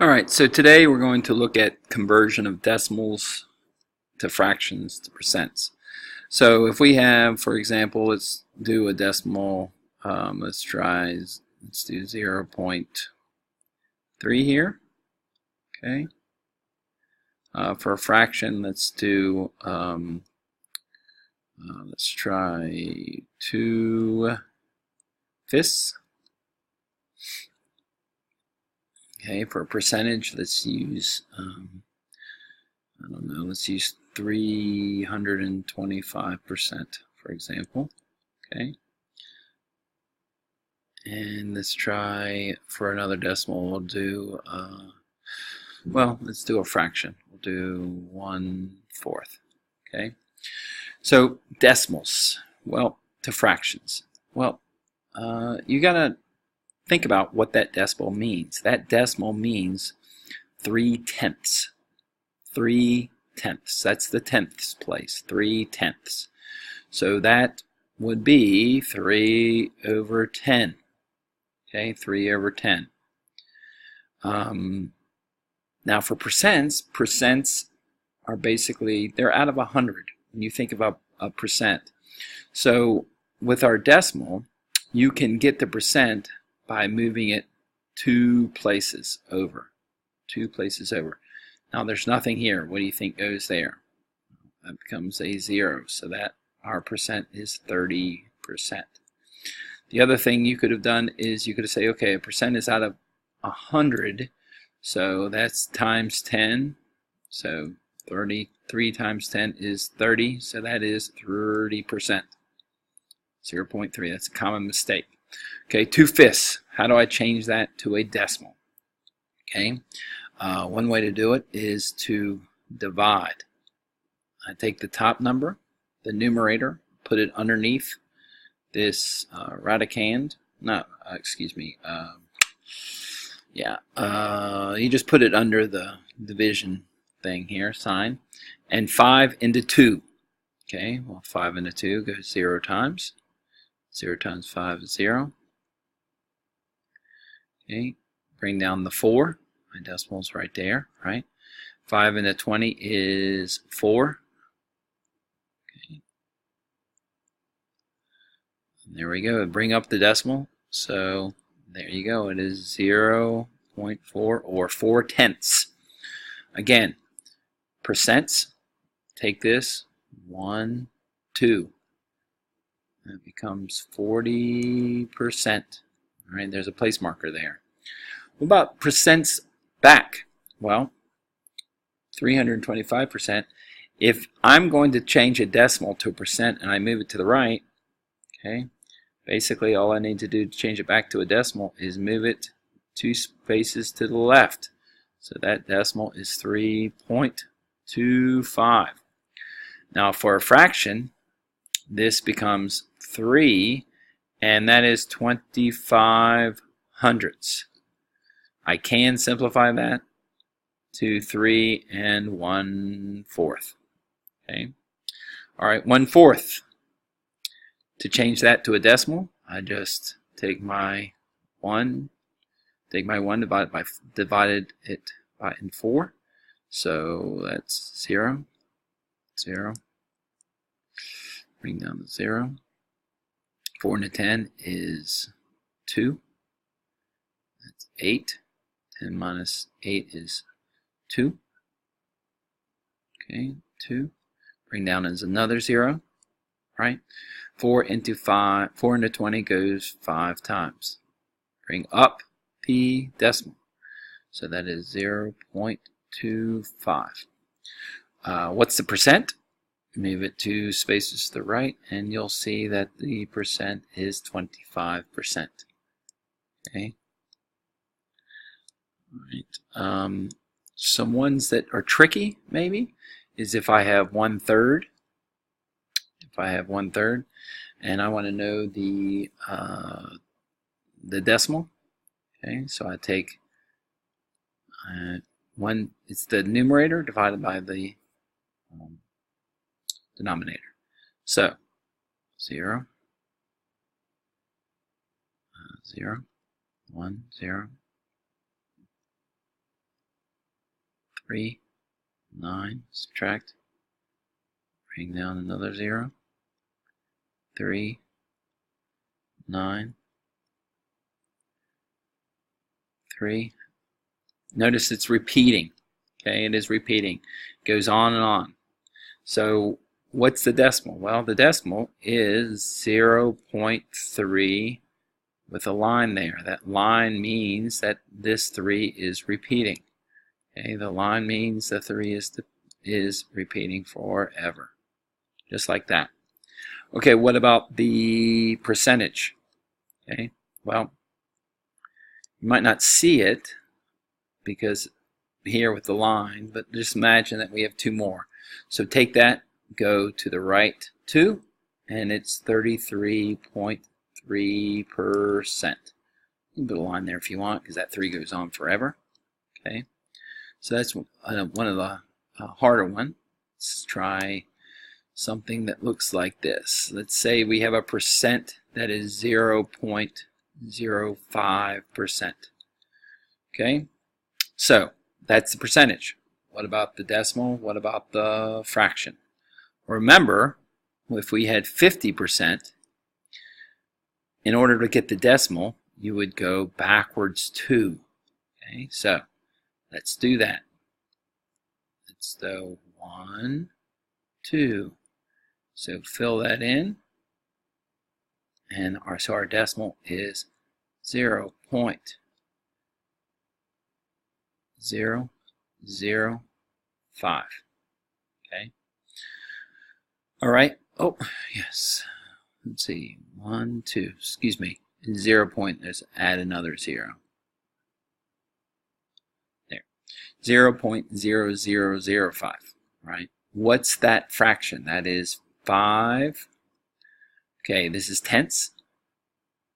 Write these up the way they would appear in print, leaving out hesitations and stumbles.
Alright, so today we're going to look at conversion of decimals to fractions to percents. So if we have, for example, let's do a decimal, let's do 0.3 here, okay. For a fraction, let's try 2/5. Okay, for a percentage, let's use, I don't know, let's use 325%, for example. Okay. And let's try for another decimal, we'll do, let's do a fraction. We'll do 1/4. Okay. So decimals, well, to fractions. Well, you gotta think about what that decimal means. That decimal means 3/10. 3/10. That's the tenths place. 3/10. So that would be 3/10. Okay, 3/10. Now for percents are basically, they're out of 100 when you think about a percent. So with our decimal, you can get the percent by moving it two places over. Now there's nothing here. What do you think goes there? That becomes a 0, so that our percent is 30%. The other thing you could have done is you could have said, okay, a percent is out of 100, so that's times 10. So 33 times 10 is 30, so that is 30%. 0.3, that's a common mistake. Okay, 2/5. How do I change that to a decimal? Okay, one way to do it is to divide. I take the top number, the numerator, put it underneath this radicand. You just put it under the division thing here, sign, and 5 into 2. Okay, well, 5 into 2 goes 0 times. 0 times 5 is 0. Okay, bring down the 4. My decimal's right there, right? 5 into 20 is 4. Okay. And there we go. Bring up the decimal. So there you go. It is 0.4 or 4/10. Again, percents. Take this 1, 2. That becomes 40%. All right, there's a place marker there. What about percents back? Well, 325%. If I'm going to change a decimal to a percent and I move it to the right, okay, basically all I need to do to change it back to a decimal is move it 2 spaces to the left. So that decimal is 3.25. Now for a fraction, this becomes 3, and that is 25 hundredths. I can simplify that to 3 1/4. Okay. All right, 1/4. To change that to a decimal, I just take my 1, divided it by 4. So that's 0, 0. Bring down the 0. 4 into 10 is 2. That's 8. 10 minus 8 is 2. Okay, 2. Bring down is another 0. Right? 4 into 20 goes 5 times. Bring up the decimal. So that is 0.25. What's the percent? Move it 2 spaces to the right, and you'll see that the percent is 25%. Okay. All right. Some ones that are tricky, maybe, is if I have 1/3. If I have 1/3, and I want to know the decimal. Okay, so I take it's the numerator divided by the denominator. So 0, 0, 1, 0. 3, 9, subtract, bring down another 0, 3, 9, 3. Notice it's repeating. Okay, it is repeating. It goes on and on. So what's the decimal? Well, the decimal is 0.3 with a line there. That line means that this 3 is repeating. Okay, the line means the 3 is repeating forever. Just like that. Okay, what about the percentage? Okay, well, you might not see it because here with the line, but just imagine that we have 2 more. So take that, go to the right 2, and it's 33.3%. You can put a line there if you want, because that 3 goes on forever. Okay, so that's one of the harder ones. Let's try something that looks like this. Let's say we have a percent that is 0.05%. Okay, so that's the percentage. What about the decimal? What about the fraction? Remember, if we had 50%, in order to get the decimal, you would go backwards 2. Okay, so let's do that. Let's go 1, 2. So fill that in, and our decimal is 0.005. Okay. All right. Oh, yes. Let's see. 1, 2. Excuse me. 0. Let's add another 0. There. 0.0005. Right. What's that fraction? That is 5. Okay, this is tenths,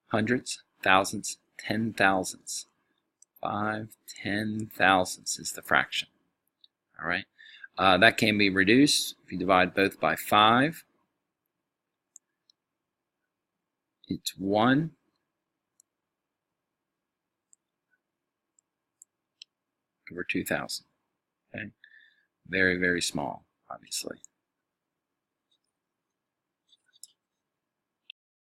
hundreds, thousands, 10,000ths. 5 10,000ths is the fraction. All right, that can be reduced if you divide both by 5. It's 1 over 2,000. Okay, very, very small, obviously.